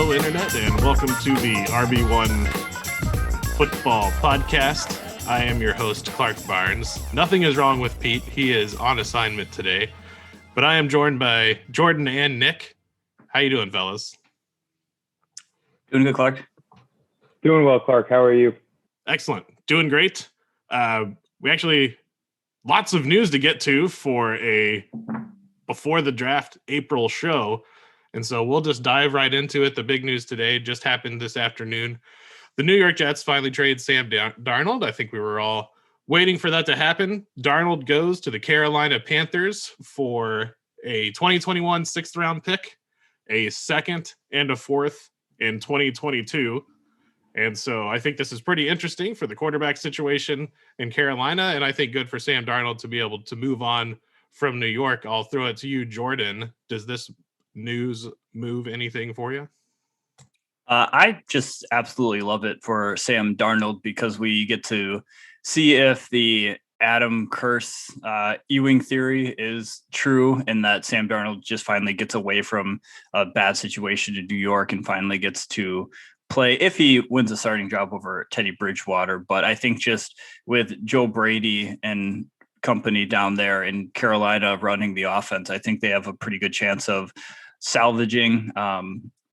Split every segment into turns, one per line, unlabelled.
Hello, Internet, and welcome to the RB1 Football Podcast. I am your host, Clark Barnes. Nothing is wrong with Pete. He is on assignment today. But I am joined by Jordan and Nick. How you doing, fellas?
Doing good, Clark.
Doing well, Clark. How are you?
Excellent. Doing great. We actually lots of news to get to for a before the draft April show. And so we'll just dive right into it. The big news today just happened this afternoon. The New York Jets finally trade Sam Darnold. I think we were all waiting for that to happen. Darnold goes to the Carolina Panthers for a 2021 sixth round pick, a second and a fourth in 2022. And so I think this is pretty interesting for the quarterback situation in Carolina. And I think good for Sam Darnold to be able to move on from New York. I'll throw it to you, Jordan. Does this news move anything for you?
I just absolutely love it for Sam Darnold because we get to see if the Adam Curse Ewing theory is true and that Sam Darnold just finally gets away from a bad situation in New York and finally gets to play if he wins a starting job over Teddy Bridgewater. But I think just with Joe Brady and company down there in Carolina running the offense, I think they have a pretty good chance of salvaging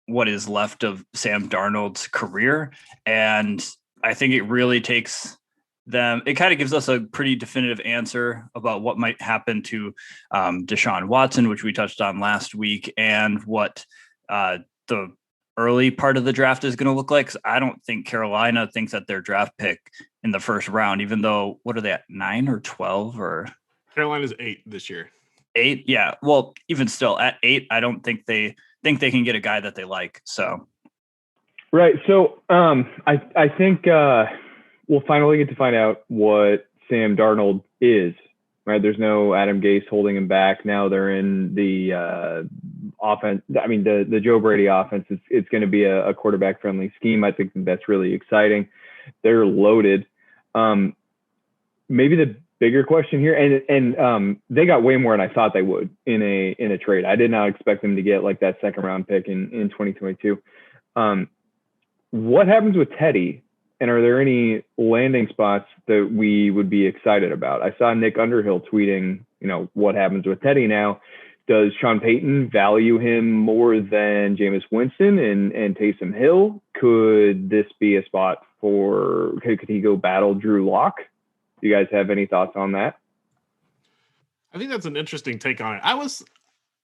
what is left of Sam Darnold's career. And I think it really takes them, it kind of gives us a pretty definitive answer about what might happen to Deshaun Watson, which we touched on last week, and what the early part of the draft is going to look like. 'Cause I don't think Carolina thinks that their draft pick in the first round, even though, what are they at, 9 or 12 or?
Carolina's 8 this year.
8. Yeah. Well, even still at 8, I don't think they can get a guy that they like. So.
Right. So I think we'll finally get to find out what Sam Darnold is, right? There's no Adam Gase holding him back. Now they're in the offense. I mean, the Joe Brady offense, it's going to be a quarterback friendly scheme. I think that's really exciting. They're loaded. Maybe the bigger question here, and they got way more than I thought they would in a trade. I did not expect them to get like that second round pick in 2022. What happens with Teddy, and are there any landing spots that we would be excited about? I saw Nick Underhill tweeting, what happens with Teddy now? Does Sean Payton value him more than Jameis Winston and Taysom Hill? Could this be a spot could he go battle Drew Lock? Do you guys have any thoughts on that?
I think that's an interesting take on it.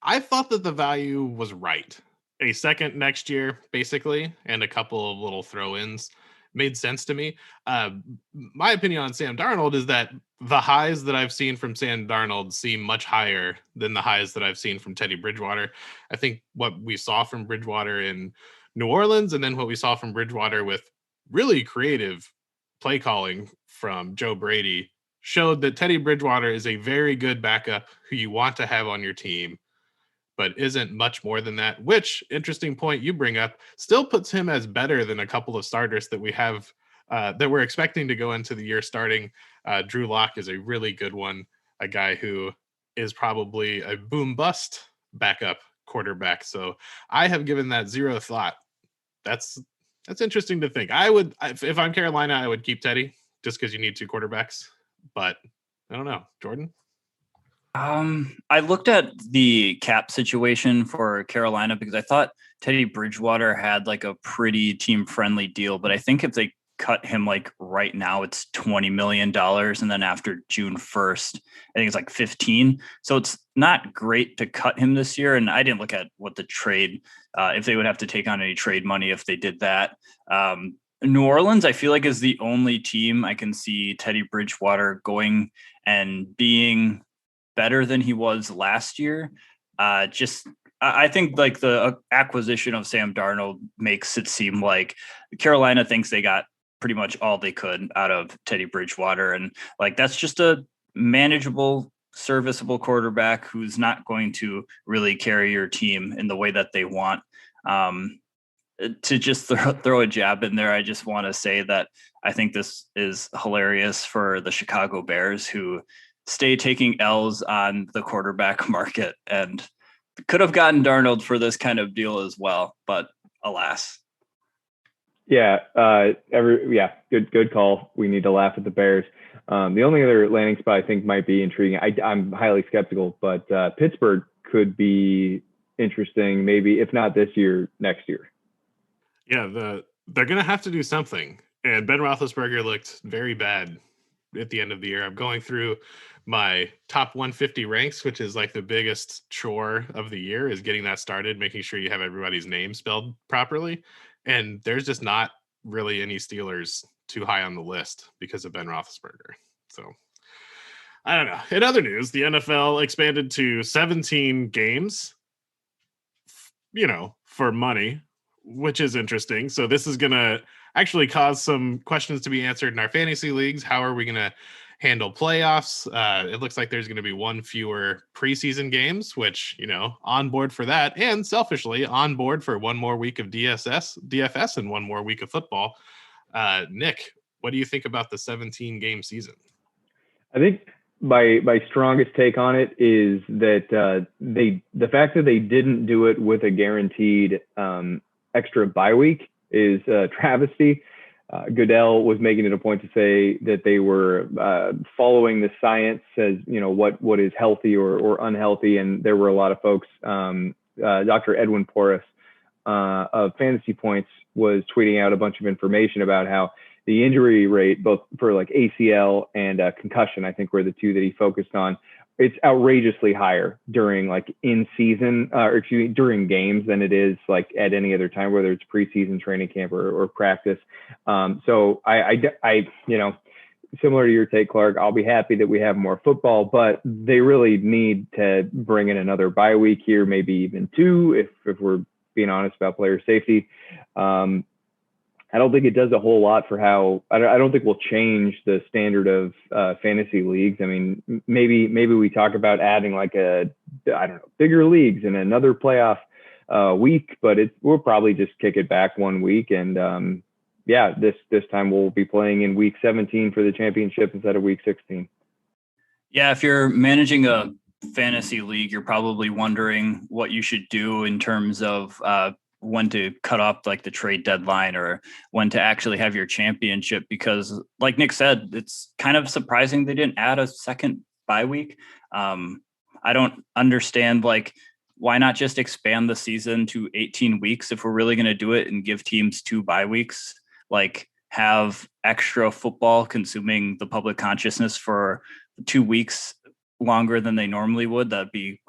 I thought that the value was right. A second next year, basically, and a couple of little throw-ins made sense to me. My opinion on Sam Darnold is that the highs that I've seen from Sam Darnold seem much higher than the highs that I've seen from Teddy Bridgewater. I think what we saw from Bridgewater in New Orleans and then what we saw from Bridgewater with really creative play calling from Joe Brady showed that Teddy Bridgewater is a very good backup who you want to have on your team, but isn't much more than that, which, interesting point you bring up, still puts him as better than a couple of starters that we have that we're expecting to go into the year starting. Drew Lock is a really good one, a guy who is probably a boom bust backup quarterback. So I have given that zero thought. That's interesting to think. If I'm Carolina, I would keep Teddy just because you need 2 quarterbacks, but I don't know. Jordan?
I looked at the cap situation for Carolina because I thought Teddy Bridgewater had like a pretty team-friendly deal, but I think if they cut him like right now, it's $20 million. And then after June 1st, I think it's like 15. So it's not great to cut him this year. And I didn't look at what the trade, if they would have to take on any trade money if they did that. New Orleans, I feel like, is the only team I can see Teddy Bridgewater going and being better than he was last year. I think like the acquisition of Sam Darnold makes it seem like Carolina thinks they got pretty much all they could out of Teddy Bridgewater. And like, that's just a manageable, serviceable quarterback who's not going to really carry your team in the way that they want. To just throw a jab in there, I just want to say that I think this is hilarious for the Chicago Bears, who stay taking L's on the quarterback market and could have gotten Darnold for this kind of deal as well. But alas.
Yeah, good call. We need to laugh at the Bears. The only other landing spot I think might be intriguing. I'm highly skeptical, but Pittsburgh could be interesting. Maybe if not this year, next year.
Yeah, they're gonna have to do something. And Ben Roethlisberger looked very bad at the end of the year. I'm going through my top 150 ranks, which is like the biggest chore of the year, is getting that started, making sure you have everybody's name spelled properly. And there's just not really any Steelers too high on the list because of Ben Roethlisberger. So I don't know. In other news, the NFL expanded to 17 games, for money, which is interesting. So this is going to actually cause some questions to be answered in our fantasy leagues. How are we going to handle playoffs? It looks like there's going to be one fewer preseason games, which, on board for that. And selfishly on board for one more week of DFS and one more week of football. Nick, what do you think about the 17 game season?
I think my strongest take on it is that the fact that they didn't do it with a guaranteed extra bye week is a travesty. Goodell was making it a point to say that they were following the science as what is healthy or unhealthy, and there were a lot of folks. Dr. Edwin Porras of Fantasy Points was tweeting out a bunch of information about how the injury rate, both for like ACL and concussion, I think were the two that he focused on. It's outrageously higher during like in season during games than it is like at any other time, whether it's preseason, training camp or practice. So I similar to your take, Clark, I'll be happy that we have more football, but they really need to bring in another bye week here, maybe even two, if we're being honest about player safety. I don't think it does a whole lot for how I don't think we'll change the standard of fantasy leagues. I mean, maybe we talk about adding like bigger leagues and another playoff week, but we'll probably just kick it back 1 week. And this time we'll be playing in week 17 for the championship instead of week 16.
Yeah. If you're managing a fantasy league, you're probably wondering what you should do in terms of when to cut off like the trade deadline or when to actually have your championship, because like Nick said, it's kind of surprising they didn't add a second bye week. I don't understand, like, why not just expand the season to 18 weeks if we're really going to do it and give teams 2 bye weeks, like have extra football consuming the public consciousness for 2 weeks longer than they normally would.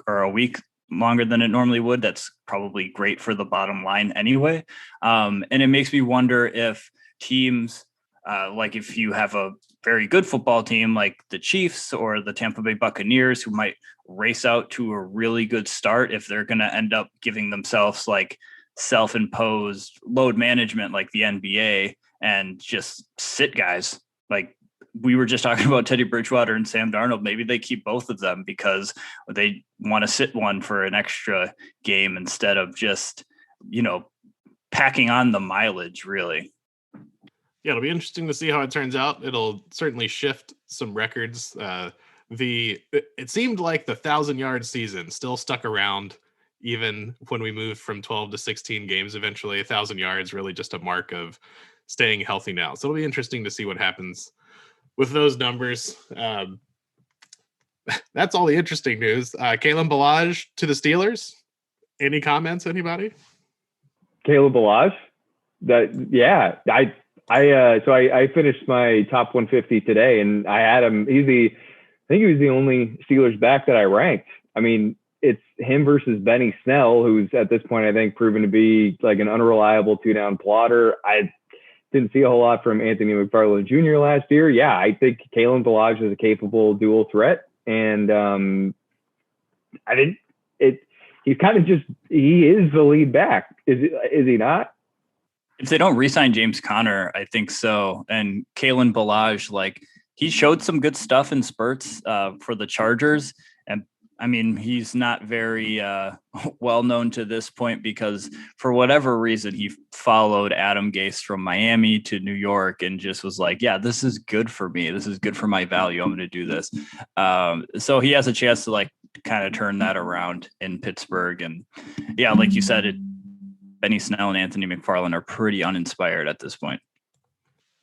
Or a week longer than it normally would. That's probably great for the bottom line anyway. And it makes me wonder if teams, like if you have a very good football team like the Chiefs or the Tampa Bay Buccaneers, who might race out to a really good start, if they're going to end up giving themselves like self-imposed load management like the NBA and just sit guys. Like we were just talking about Teddy Bridgewater and Sam Darnold. Maybe they keep both of them because they want to sit one for an extra game instead of just, packing on the mileage, really.
Yeah, it'll be interesting to see how it turns out. It'll certainly shift some records. It seemed like the 1,000-yard season still stuck around even when we moved from 12 to 16 games. Eventually, 1,000 yards really just a mark of staying healthy now. So it'll be interesting to see what happens with those numbers. That's all the interesting news. Kalen Ballage to the Steelers. Any comments, anybody?
Kalen Ballage? I finished my top 150 today, and I had him. I think he was the only Steelers back that I ranked. I mean, it's him versus Benny Snell, who's at this point, I think, proven to be like an unreliable 2-down plotter. I didn't see a whole lot from Anthony McFarland Jr. last year. Yeah, I think Kalen Ballage is a capable dual threat. And he's kind of he is the lead back. Is he not?
If they don't re-sign James Conner, I think so. And Kalen Ballage, like, he showed some good stuff in spurts for the Chargers. And I mean, he's not very well known to this point because for whatever reason, he followed Adam Gase from Miami to New York and just was like, yeah, this is good for me. This is good for my value. I'm going to do this. So he has a chance to like kind of turn that around in Pittsburgh. And yeah, like you said, Benny Snell and Anthony McFarland are pretty uninspired at this point.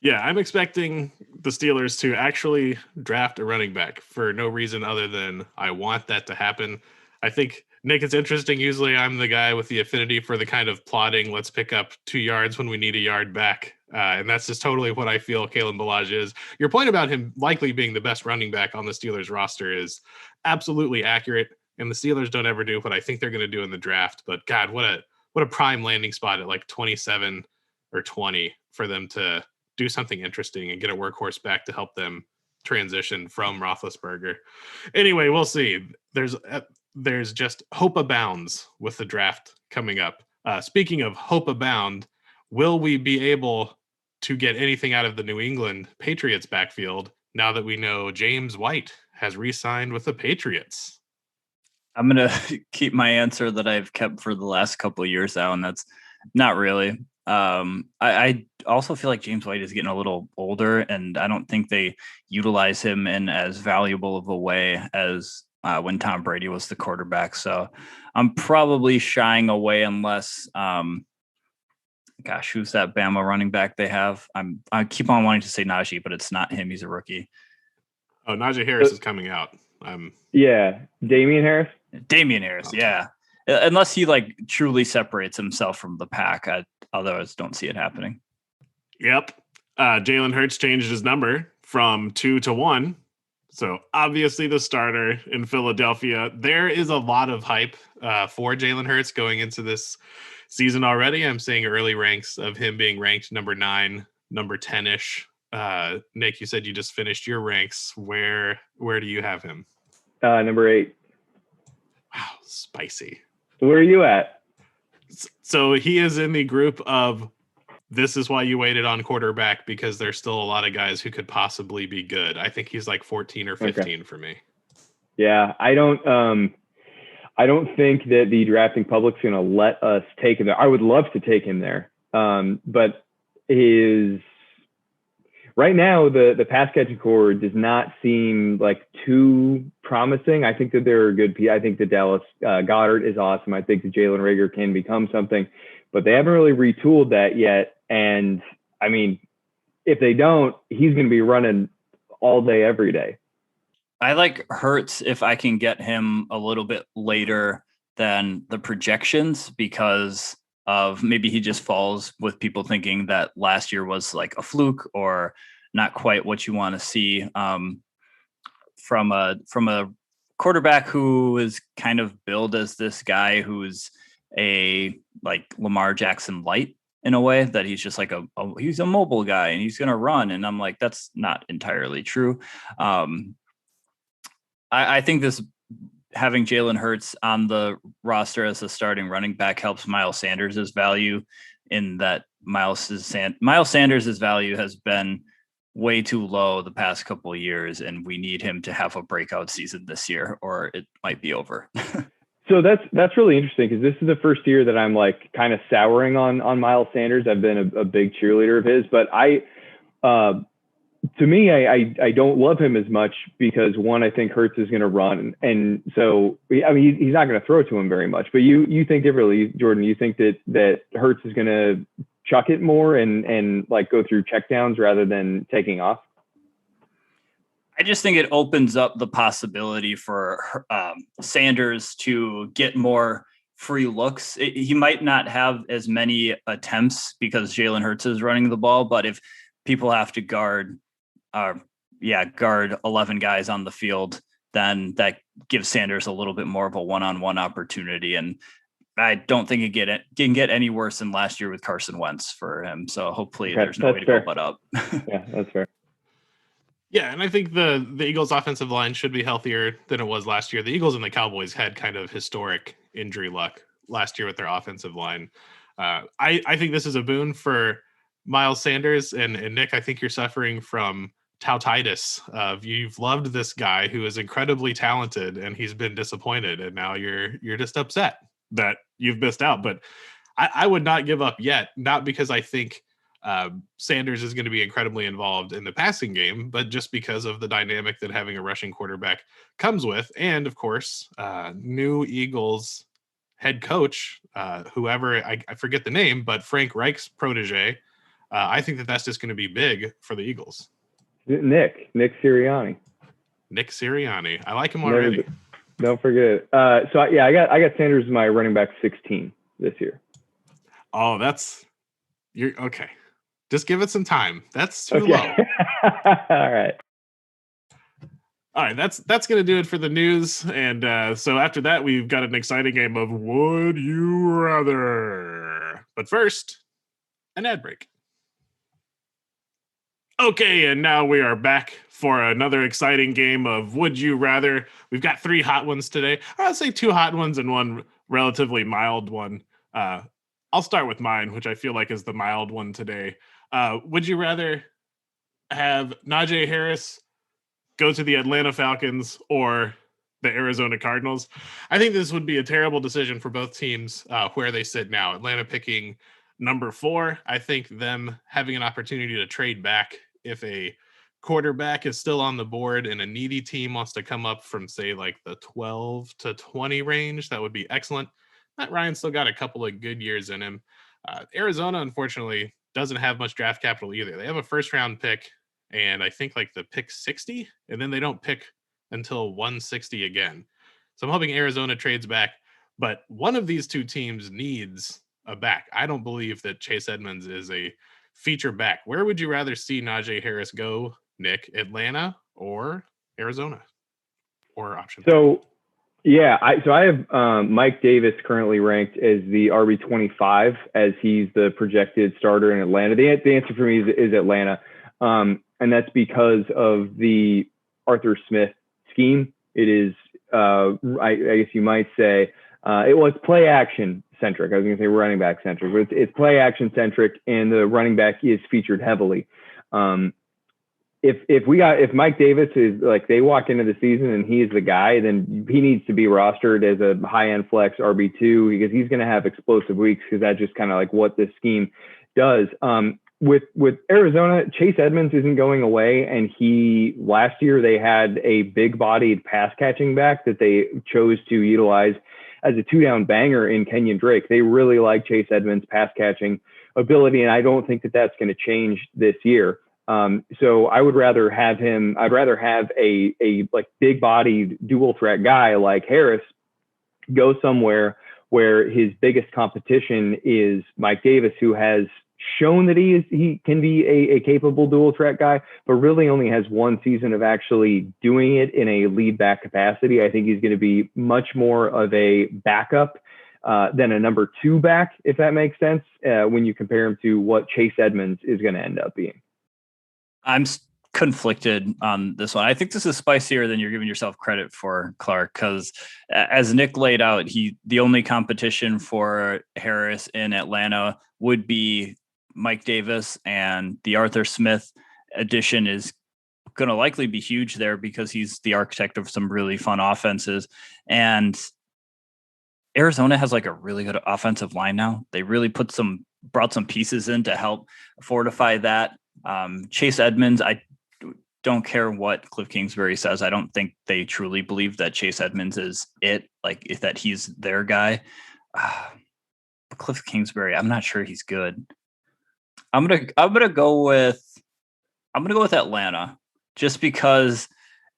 Yeah, I'm expecting the Steelers to actually draft a running back for no reason other than I want that to happen. I think, Nick, it's interesting. Usually I'm the guy with the affinity for the kind of plotting, let's pick up 2 yards when we need a yard back. And that's just totally what I feel Kalen Ballage is. Your point about him likely being the best running back on the Steelers roster is absolutely accurate. And the Steelers don't ever do what I think they're going to do in the draft. But God, what a prime landing spot at like 27 or 20 for them to do something interesting and get a workhorse back to help them transition from Roethlisberger. Anyway, we'll see. There's just hope abounds with the draft coming up. Speaking of hope abound, will we be able to get anything out of the New England Patriots backfield now that we know James White has re-signed with the Patriots?
I'm going to keep my answer that I've kept for the last couple of years now, and that's not really. I also feel like James White is getting a little older, and I don't think they utilize him in as valuable of a way as when Tom Brady was the quarterback. So I'm probably shying away unless, who's that Bama running back they have? I keep on wanting to say Najee, but it's not him. He's a rookie.
Oh, Najee Harris is coming out.
Yeah, Damian Harris.
Yeah. Unless he like truly separates himself from the pack, I otherwise don't see it happening.
Yep. Jalen Hurts changed his number from 2 to 1. So obviously the starter in Philadelphia. There is a lot of hype for Jalen Hurts going into this season already. I'm seeing early ranks of him being ranked number 9, number 10-ish. Nick, you said you just finished your ranks. Where do you have him?
Number 8.
Wow, spicy.
Where are you at?
So he is in the group of this is why you waited on quarterback, because there's still a lot of guys who could possibly be good. I think he's like 14 or 15 for me.
Yeah, I don't think that the drafting public's going to let us take him there. I would love to take him there. But right now, the pass catching core does not seem like too promising. I think that they're a good. I think that Dallas Goedert is awesome. I think that Jalen Reagor can become something, but they haven't really retooled that yet. And I mean, if they don't, he's going to be running all day, every day.
I like Hurts if I can get him a little bit later than the projections, because of maybe he just falls with people thinking that last year was like a fluke or not quite what you want to see from a quarterback who is kind of billed as this guy who's a like Lamar Jackson light in a way, that he's just like he's a mobile guy and he's going to run. And I'm like, that's not entirely true. I think this having Jalen Hurts on the roster as a starting running back helps Miles Sanders' value, in that Miles Sanders' value has been way too low the past couple of years, and we need him to have a breakout season this year or it might be over.
So that's really interesting, because this is the first year that I'm like kind of souring on Miles Sanders. I've been a big cheerleader of his, but I don't love him as much because, one, I think Hurts is going to run. And so, I mean, he's not going to throw to him very much, but you think differently, Jordan. You think that Hurts is going to chuck it more and like go through checkdowns rather than taking off?
I just think it opens up the possibility for Sanders to get more free looks. He might not have as many attempts because Jalen Hurts is running the ball, but if people have to guard 11 guys on the field, then that gives Sanders a little bit more of a one-on-one opportunity. And I don't think it can get any worse than last year with Carson Wentz for him. So hopefully there's no way to go but up.
Yeah, that's fair.
Yeah, and I think the Eagles' offensive line should be healthier than it was last year. The Eagles and the Cowboys had kind of historic injury luck last year with their offensive line. I think this is a boon for Miles Sanders. And Nick, I think you're suffering from tautitis. You've loved this guy who is incredibly talented, and he's been disappointed, and now you're just upset that you've missed out. But I would not give up yet, not because I think Sanders is going to be incredibly involved in the passing game, but just because of the dynamic that having a rushing quarterback comes with. And of course, new Eagles head coach, whoever, I forget the name, but Frank Reich's protege. I think that's just going to be big for the Eagles.
Nick Sirianni.
Nick Sirianni. I like him already.
Don't forget it. I got Sanders as my running back 16 this year.
Oh, you're okay. Just give it some time. That's too low.
All right.
All right, that's going to do it for the news. And so after that, we've got an exciting game of Would You Rather? But first, an ad break. Okay, and now we are back for another exciting game of Would You Rather. We've got 3 hot ones today. I'd say 2 hot ones and 1 relatively mild one. I'll start with mine, which I feel like is the mild one today. Would you rather have Najee Harris go to the Atlanta Falcons or the Arizona Cardinals? I think this would be a terrible decision for both teams where they sit now. Atlanta picking number 4. I think them having an opportunity to trade back if a quarterback is still on the board and a needy team wants to come up from, say, like the 12 to 20 range, that would be excellent. Matt Ryan still got a couple of good years in him. Arizona, unfortunately, doesn't have much draft capital either. They have a first-round pick, and I think like the pick 60, and then they don't pick until 160 again. So I'm hoping Arizona trades back, but one of these 2 teams needs a back. I don't believe that Chase Edmonds is a feature back. Where would you rather see Najee Harris go, Nick? Atlanta or Arizona? Or option?
So, yeah, I have Mike Davis currently ranked as the RB25 as he's the projected starter in Atlanta. The answer for me is Atlanta. And that's because of the Arthur Smith scheme. It is, I guess you might say, it's play action centric. I was going to say running back centric, but it's play action centric, and the running back is featured heavily. If Mike Davis is like, they walk into the season and he is the guy, then he needs to be rostered as a high end flex RB2 because he's going to have explosive weeks, because that's just kind of like what this scheme does. With Arizona, Chase Edmonds isn't going away, and last year they had a big-bodied pass-catching back that they chose to utilize as a 2-down banger in Kenyon Drake. They really like Chase Edmonds' pass-catching ability, and I don't think that that's going to change this year. So I would rather have him. I'd rather have a like big-bodied dual-threat guy like Harris go somewhere where his biggest competition is Mike Davis, who has shown that he can be a capable dual threat guy, but really only has 1 season of actually doing it in a lead back capacity. I think he's going to be much more of a backup than a number 2 back, if that makes sense, when you compare him to what Chase Edmonds is going to end up being.
I'm conflicted on this one. I think this is spicier than you're giving yourself credit for, Clark, because as Nick laid out, the only competition for Harris in Atlanta would be Mike Davis, and the Arthur Smith addition is going to likely be huge there because he's the architect of some really fun offenses. And Arizona has like a really good offensive line now. They really brought some pieces in to help fortify that. Chase Edmonds, I don't care what Cliff Kingsbury says. I don't think they truly believe that Chase Edmonds is it, like if that he's their guy. But Cliff Kingsbury, I'm not sure he's good. I'm gonna go with Atlanta, just because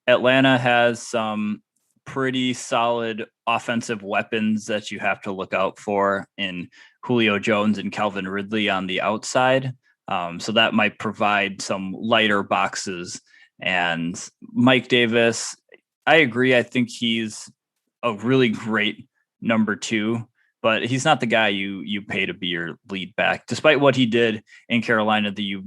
Atlanta has some pretty solid offensive weapons that you have to look out for in Julio Jones and Calvin Ridley on the outside. So that might provide some lighter boxes. And Mike Davis, I agree. I think he's a really great number 2. But he's not the guy you pay to be your lead back, despite what he did in Carolina the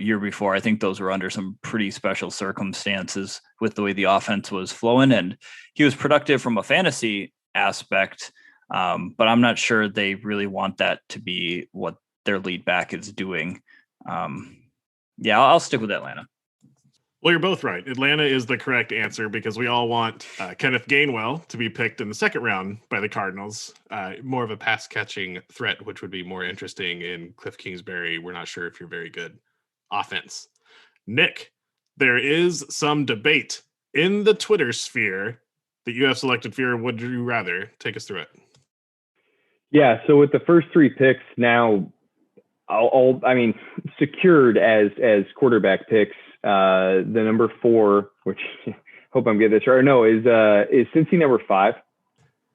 year before. I think those were under some pretty special circumstances with the way the offense was flowing, and he was productive from a fantasy aspect. But I'm not sure they really want that to be what their lead back is doing. I'll stick with Atlanta.
Well, you're both right. Atlanta is the correct answer because we all want Kenneth Gainwell to be picked in the 2nd round by the Cardinals. More of a pass-catching threat, which would be more interesting in Cliff Kingsbury. We're not sure if you're very good offense. Nick, there is some debate in the Twitter sphere that you have selected for your Would You Rather. Take us through it.
Yeah. So with the first 3 picks now, secured as quarterback picks. The number 4, which hope I'm getting this right. No, is Cincy number 5?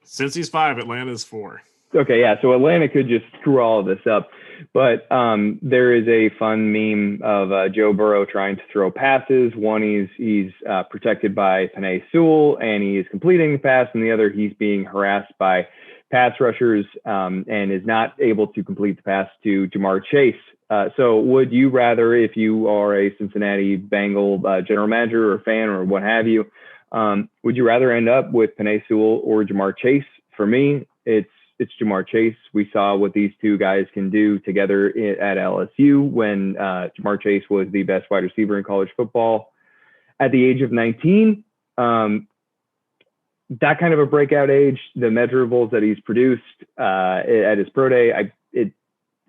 Cincy's 5, Atlanta's 4.
Okay, yeah. So Atlanta could just screw all of this up, but there is a fun meme of Joe Burrow trying to throw passes. One, he's protected by Penei Sewell, and he is completing the pass, and the other, he's being harassed by pass rushers and is not able to complete the pass to Jamar Chase. So would you rather, if you are a Cincinnati Bengal general manager or fan or what have you, would you rather end up with Penei Sewell or Jamar Chase? For me, it's Jamar Chase. We saw what these two guys can do together at LSU when Jamar Chase was the best wide receiver in college football at the age of 19. That kind of a breakout age, the measurables that he's produced at his pro day,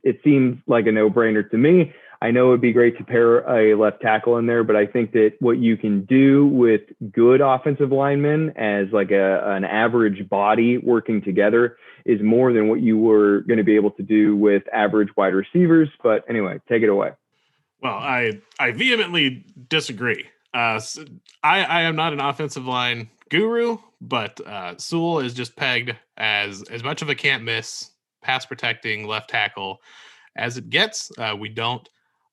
it seems like a no-brainer to me. I know it'd be great to pair a left tackle in there, but I think that what you can do with good offensive linemen as like an average body working together is more than what you were going to be able to do with average wide receivers. But anyway, take it away.
Well, I vehemently disagree. I am not an offensive line guru, but Sewell is just pegged as much of a can't miss pass protecting left tackle as it gets. We don't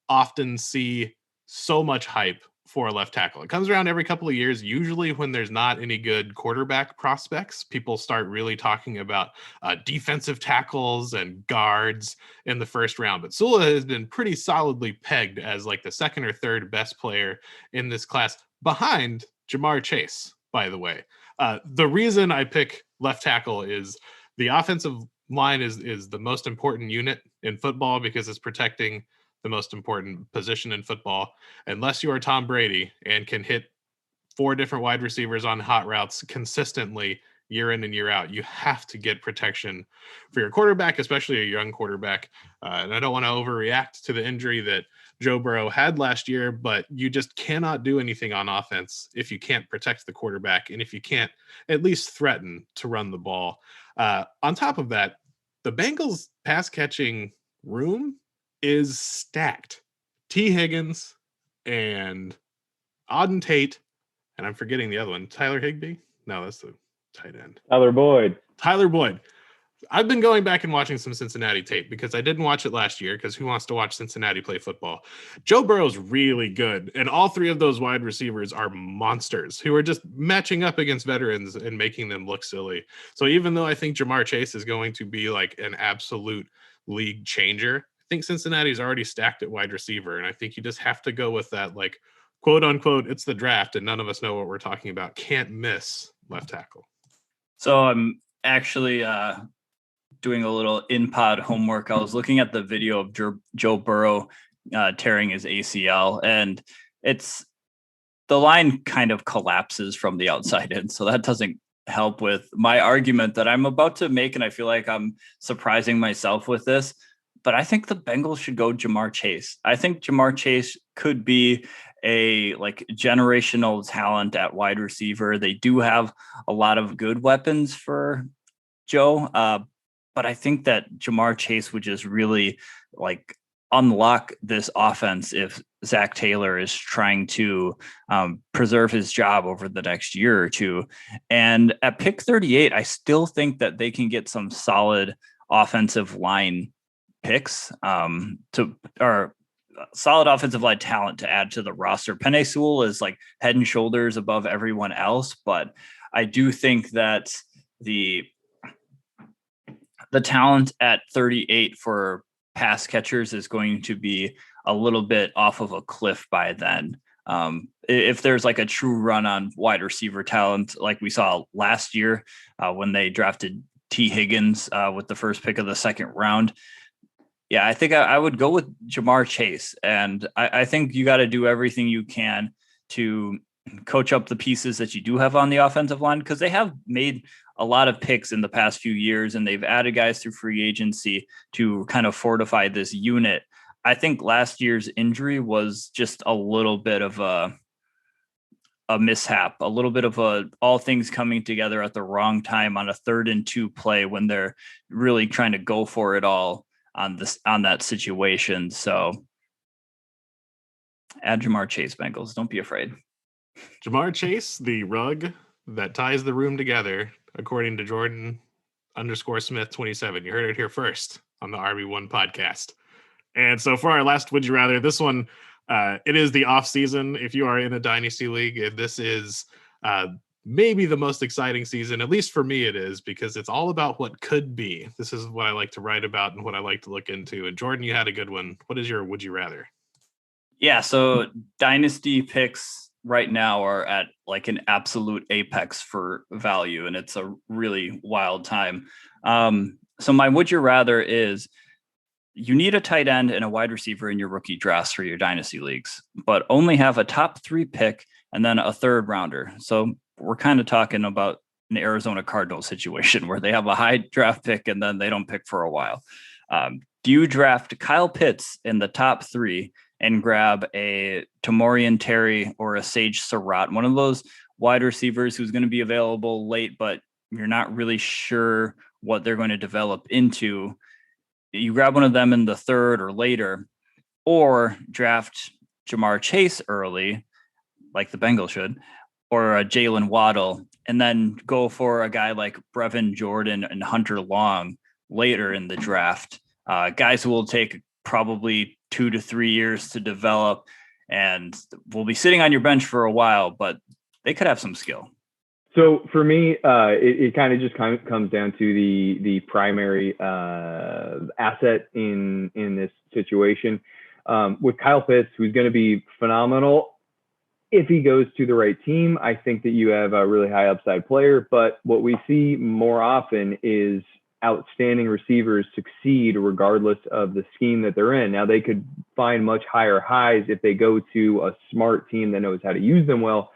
often see so much hype for a left tackle. It comes around every couple of years, usually when there's not any good quarterback prospects. People start really talking about defensive tackles and guards in the first round. But Sewell has been pretty solidly pegged as like the second or third best player in this class, behind Jamar Chase, by the way. The reason I pick left tackle is the offensive line is the most important unit in football because it's protecting the most important position in football. Unless you are Tom Brady and can hit 4 different wide receivers on hot routes consistently year in and year out, you have to get protection for your quarterback, especially a young quarterback. And I don't want to overreact to the injury that Joe Burrow had last year, but you just cannot do anything on offense if you can't protect the quarterback and if you can't at least threaten to run the ball. On top of that, the Bengals pass catching room is stacked. T. Higgins and Auden Tate, and I'm forgetting the other one. Tyler Higbee? No, that's the tight end.
Tyler Boyd.
I've been going back and watching some Cincinnati tape because I didn't watch it last year because who wants to watch Cincinnati play football? Joe Burrow's really good, and all 3 of those wide receivers are monsters who are just matching up against veterans and making them look silly. So even though I think Jamar Chase is going to be like an absolute league changer, I think Cincinnati's already stacked at wide receiver, and I think you just have to go with that, like, quote unquote, it's the draft and none of us know what we're talking about, can't miss left tackle.
So I'm actually doing a little in-pod homework. I was looking at the video of Joe Burrow tearing his ACL, and the line kind of collapses from the outside in, so that doesn't help with my argument that I'm about to make, and I feel like I'm surprising myself with this. But I think the Bengals should go Jamar Chase. I think Jamar Chase could be a like generational talent at wide receiver. They do have a lot of good weapons for Joe, but I think that Jamar Chase would just really like unlock this offense if Zach Taylor is trying to preserve his job over the next year or two. And at pick 38, I still think that they can get some solid offensive line picks or solid offensive line talent to add to the roster. Penei Sewell is like head and shoulders above everyone else, but I do think that the talent at 38 for pass catchers is going to be a little bit off of a cliff by then. If there's like a true run on wide receiver talent, like we saw last year when they drafted T. Higgins with the first pick of the second round. Yeah, I think I would go with Jamar Chase. And I think you got to do everything you can to coach up the pieces that you do have on the offensive line, because they have made a lot of picks in the past few years and they've added guys through free agency to kind of fortify this unit. I think last year's injury was just a little bit of a mishap, a little bit of all things coming together at the wrong time on a 3rd and 2 play when they're really trying to go for it all on that situation. So add Jamar Chase, Bengals. Don't be afraid.
Jamar Chase, the rug that ties the room together, according to Jordan_Smith 27. You heard it here first on the RB1 podcast. And so for our last Would You Rather, this one, it is the off season. If you are in a dynasty league, this is maybe the most exciting season, at least for me it is, because it's all about what could be. This is what I like to write about and what I like to look into. And Jordan, you had a good one. What is your Would You Rather?
Yeah, so dynasty picks right now are at like an absolute apex for value, and it's a really wild time. So my Would You Rather is, you need a tight end and a wide receiver in your rookie drafts for your dynasty leagues, but only have a top 3 pick and then a 3rd rounder. So we're kind of talking about an Arizona Cardinals situation where they have a high draft pick and then they don't pick for a while. Do you draft Kyle Pitts in the top 3 and grab a Tamorrion Terry or a Sage Surratt, one of those wide receivers who's going to be available late, but you're not really sure what they're going to develop into? You grab one of them in the 3rd or later, or draft Jamar Chase early, like the Bengals should, or a Jalen Waddle, and then go for a guy like Brevin Jordan and Hunter Long later in the draft. Guys who will take probably 2 to 3 years to develop and will be sitting on your bench for a while, but they could have some skill.
So for me, it kind of just comes down to the primary asset in this situation. With Kyle Pitts, who's going to be phenomenal if he goes to the right team. I think that you have a really high upside player, but what we see more often is outstanding receivers succeed regardless of the scheme that they're in. Now, they could find much higher highs if they go to a smart team that knows how to use them well.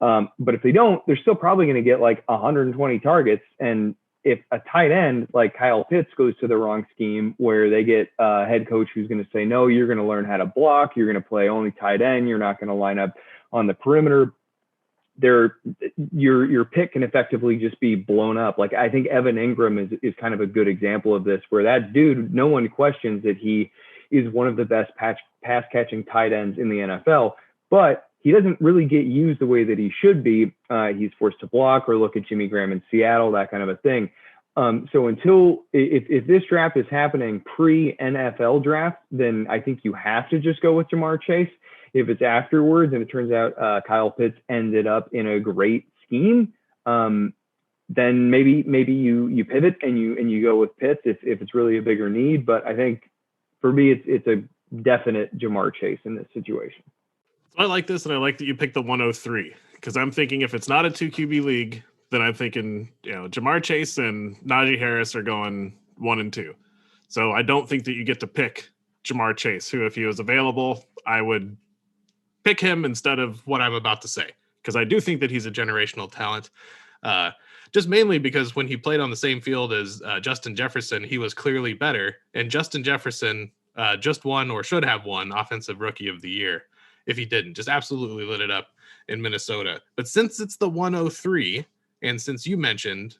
But if they don't, they're still probably going to get like 120 targets. And if a tight end like Kyle Pitts goes to the wrong scheme where they get a head coach who's going to say, no, you're going to learn how to block, you're going to play only tight end, you're not going to line up on the perimeter, your pick can effectively just be blown up. Like, I think Evan Ingram is kind of a good example of this, where that dude, no one questions that he is one of the best pass catching tight ends in the NFL, but he doesn't really get used the way that he should be. He's forced to block, or look at Jimmy Graham in Seattle, that kind of a thing. So if this draft is happening pre-NFL draft, then I think you have to just go with Jamar Chase. If it's afterwards and it turns out Kyle Pitts ended up in a great scheme, then maybe you pivot and you go with Pitts if it's really a bigger need. But I think for me, it's a definite Jamar Chase in this situation.
I like this, and I like that you picked the 103, because I'm thinking if it's not a 2 QB league, then I'm thinking, Jamar Chase and Najee Harris are going 1 and 2. So I don't think that you get to pick Jamar Chase, who, if he was available, I would pick him instead of what I'm about to say, because I do think that he's a generational talent. Just mainly because when he played on the same field as Justin Jefferson, he was clearly better. And Justin Jefferson just won, or should have won, Offensive Rookie of the Year. If he didn't, just absolutely lit it up in Minnesota. But since it's the 103, and since you mentioned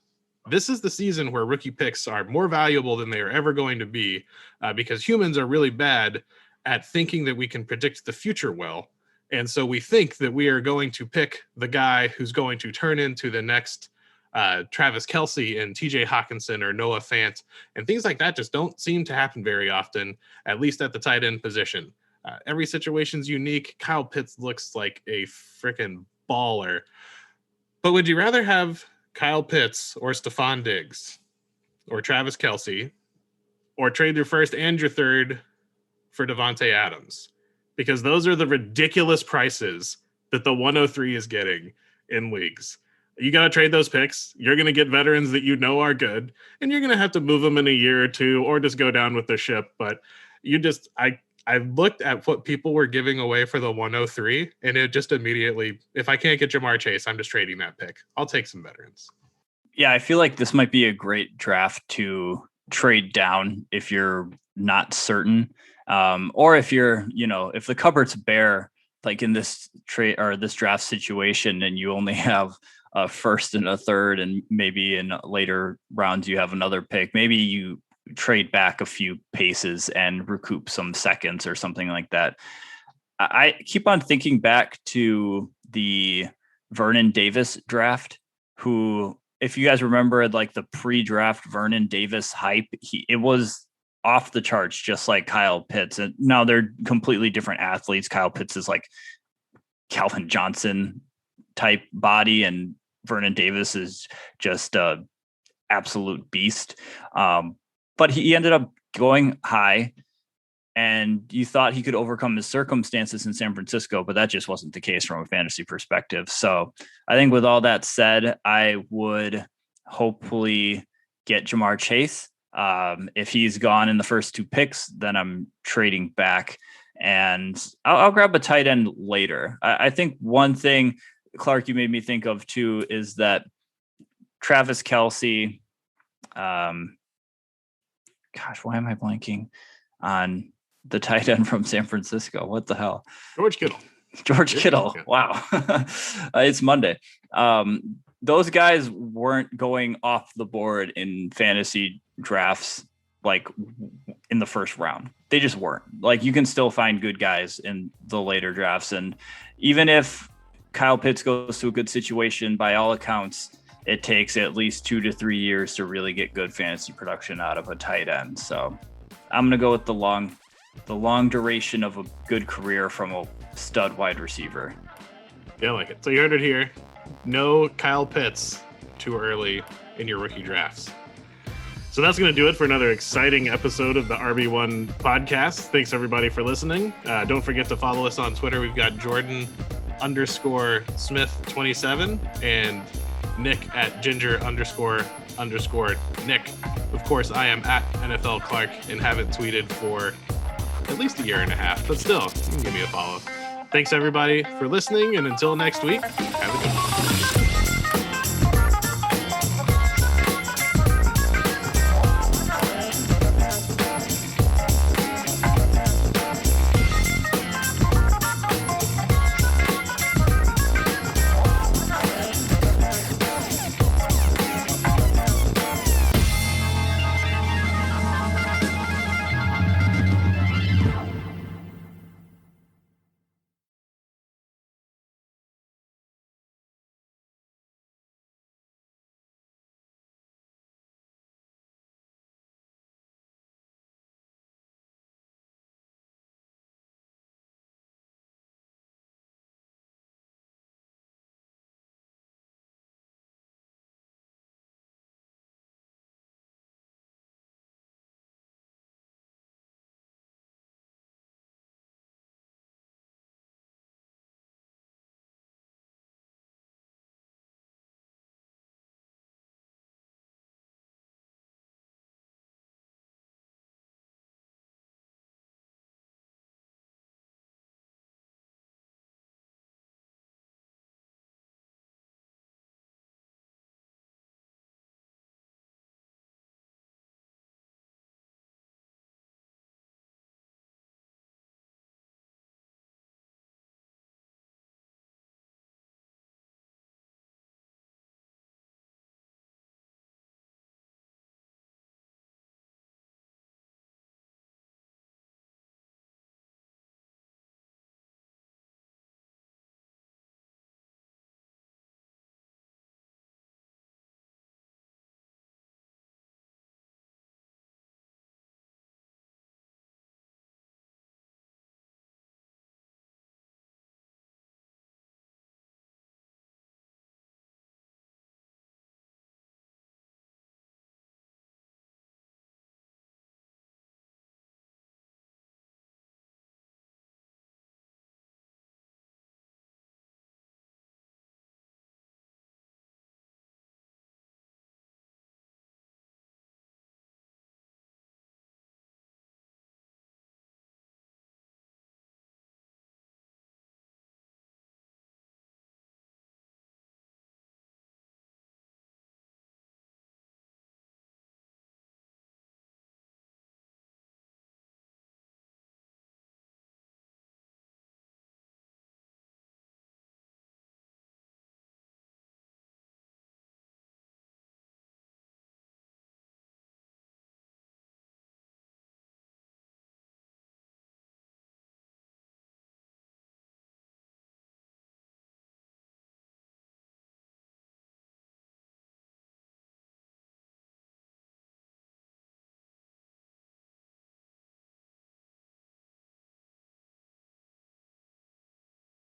this is the season where rookie picks are more valuable than they are ever going to be, because humans are really bad at thinking that we can predict the future well. And so we think that we are going to pick the guy who's going to turn into the next Travis Kelce and TJ Hawkinson or Noah Fant, and things like that just don't seem to happen very often, at least at the tight end position. Every situation's unique. Kyle Pitts looks like a freaking baller. But would you rather have Kyle Pitts or Stephon Diggs or Travis Kelce, or trade your first and your third for Devontae Adams? Because those are the ridiculous prices that the 103 is getting in leagues. You got to trade those picks. You're going to get veterans that you know are good, and you're going to have to move them in a year or two, or just go down with the ship. But I looked at what people were giving away for the 103, and it just immediately, if I can't get Jamar Chase, I'm just trading that pick. I'll take some veterans.
Yeah, I feel like this might be a great draft to trade down if you're not certain. Or if you're, if the cupboard's bare like in this trade or this draft situation, and you only have a first and a third, and maybe in later rounds you have another pick, maybe you trade back a few paces and recoup some seconds or something like that. I keep on thinking back to the Vernon Davis draft, who, if you guys remember, like the pre-draft Vernon Davis hype, it was off the charts, just like Kyle Pitts. And now they're completely different athletes. Kyle Pitts is like Calvin Johnson type body, and Vernon Davis is just a absolute beast. But he ended up going high, and you thought he could overcome his circumstances in San Francisco, but that just wasn't the case from a fantasy perspective. So I think with all that said, I would hopefully get Jamar Chase. If he's gone in the first 2 picks, then I'm trading back, and I'll grab a tight end later. I think one thing, Clark, you made me think of too, is that Travis Kelce, gosh, why am I blanking on the tight end from San Francisco? What the hell?
George Kittle.
Wow. It's Monday. Those guys weren't going off the board in fantasy drafts like in the first round. They just weren't. Like, you can still find good guys in the later drafts. And even if Kyle Pitts goes to a good situation, by all accounts, it takes at least 2 to 3 years to really get good fantasy production out of a tight end. So I'm going to go with the long duration of a good career from a stud wide receiver.
Yeah, I like it. So you heard it here. No Kyle Pitts too early in your rookie drafts. So that's going to do it for another exciting episode of the RB1 podcast. Thanks everybody for listening. Don't forget to follow us on Twitter. We've got Jordan_Smith27 and Nick at Ginger__Nick. Of course, I am at NFL Clark and haven't tweeted for at least a year and a half, but still, you can give me a follow. Thanks everybody for listening, and until next week, have a good one.